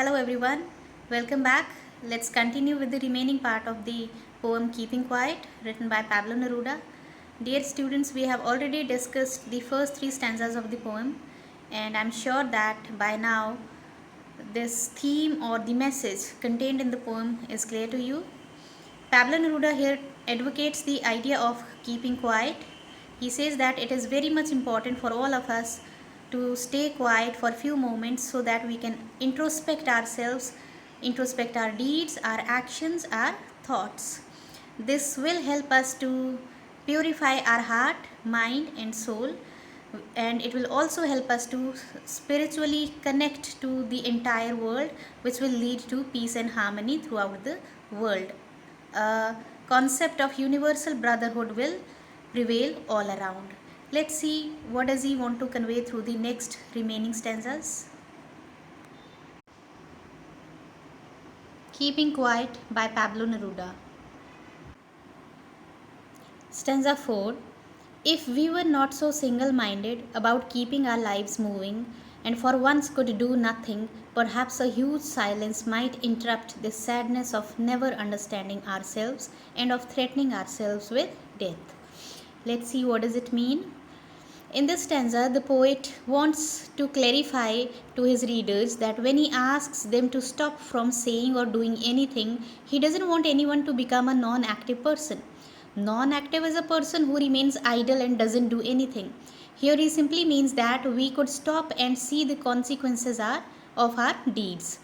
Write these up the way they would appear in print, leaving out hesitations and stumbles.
Hello everyone, welcome back. Let's continue with the remaining part of the poem Keeping Quiet, written by Pablo Neruda. Dear students, we have already discussed the first three stanzas of the poem, and I'm sure that by now this theme or the message contained in the poem is clear to you. Pablo Neruda here advocates the idea of keeping quiet. He says that it is very much important for all of us to stay quiet for a few moments so that we can introspect ourselves, introspect our deeds, our actions, our thoughts. This will help us to purify our heart, mind, and soul, and it will also help us to spiritually connect to the entire world, which will lead to peace and harmony throughout the world. A concept of universal brotherhood will prevail all around. Let's see what does he want to convey through the next remaining stanzas. Keeping Quiet by Pablo Neruda. Stanza 4. If we were not so single-minded about keeping our lives moving, and for once could do nothing, perhaps a huge silence might interrupt this sadness of never understanding ourselves and of threatening ourselves with death. Let's see what does it mean. In this stanza, the poet wants to clarify to his readers that when he asks them to stop from saying or doing anything, he doesn't want anyone to become a non-active person. Non-active is a person who remains idle and doesn't do anything. Here he simply means that we could stop and see the consequences of our deeds.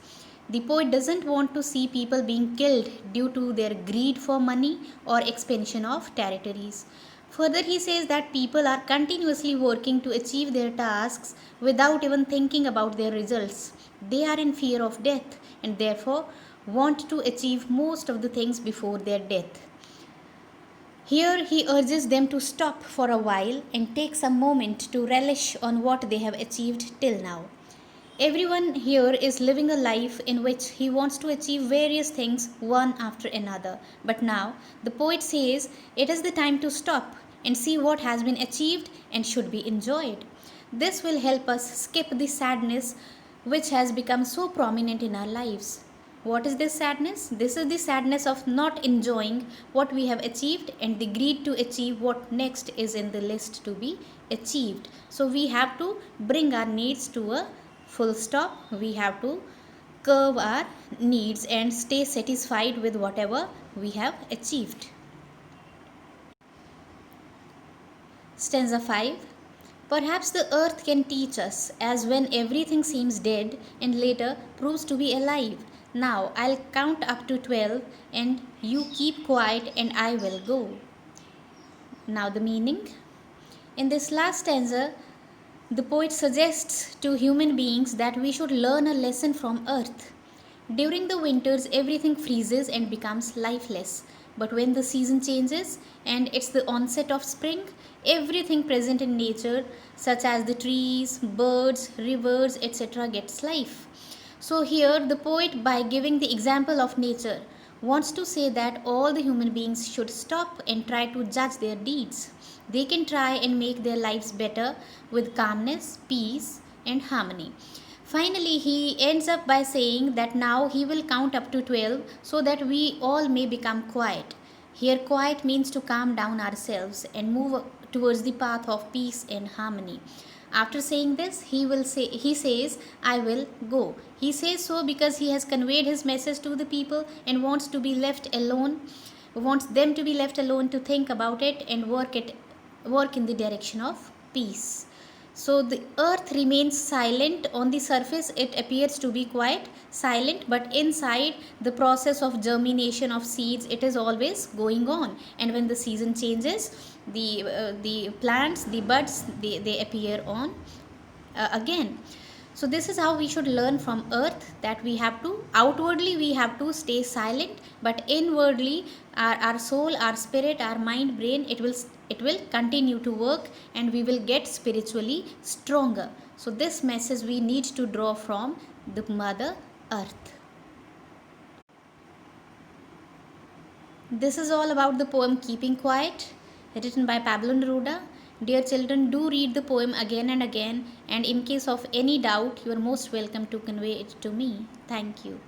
The poet doesn't want to see people being killed due to their greed for money or expansion of territories. Further, he says that people are continuously working to achieve their tasks without even thinking about their results. They are in fear of death and therefore want to achieve most of the things before their death. Here he urges them to stop for a while and take some moment to relish on what they have achieved till now. Everyone here is living a life in which he wants to achieve various things one after another. But now the poet says it is the time to stop and see what has been achieved and should be enjoyed. This will help us skip the sadness which has become so prominent in our lives. What is this sadness? This is the sadness of not enjoying what we have achieved and the greed to achieve what next is in the list to be achieved. So we have to bring our needs to a full stop. We have to curb our needs and stay satisfied with whatever we have achieved. Stanza 5. Perhaps the earth can teach us, as when everything seems dead and later proves to be alive. Now I'll count up to 12 and you keep quiet and I will go. Now the meaning. In this last stanza, the poet suggests to human beings that we should learn a lesson from earth. During the winters, everything freezes and becomes lifeless. But when the season changes and it's the onset of spring, everything present in nature, such as the trees, birds, rivers, etc., gets life. So here the poet, by giving the example of nature, wants to say that all the human beings should stop and try to judge their deeds. They can try and make their lives better with calmness, peace, and harmony. Finally, he ends up by saying that now he will count up to 12 so that we all may become quiet. Here, quiet means to calm down ourselves and move towards the path of peace and harmony. After saying this, he says, I will go. He says so because he has conveyed his message to the people and wants to be left alone, wants them to be left alone to think about it and work in the direction of peace. So the earth remains silent. On the surface it appears to be quite silent, but inside the process of germination of seeds, it is always going on. And when the season changes, the plants, the buds, they appear on again. So this is how we should learn from earth, that we have to outwardly we have to stay silent, but inwardly our soul, our spirit, our mind, brain, it will continue to work and we will get spiritually stronger. So this message we need to draw from the mother earth. This is all about the poem Keeping Quiet, written by Pablo Neruda. Dear children, do read the poem again and again, and in case of any doubt, you are most welcome to convey it to me. Thank you.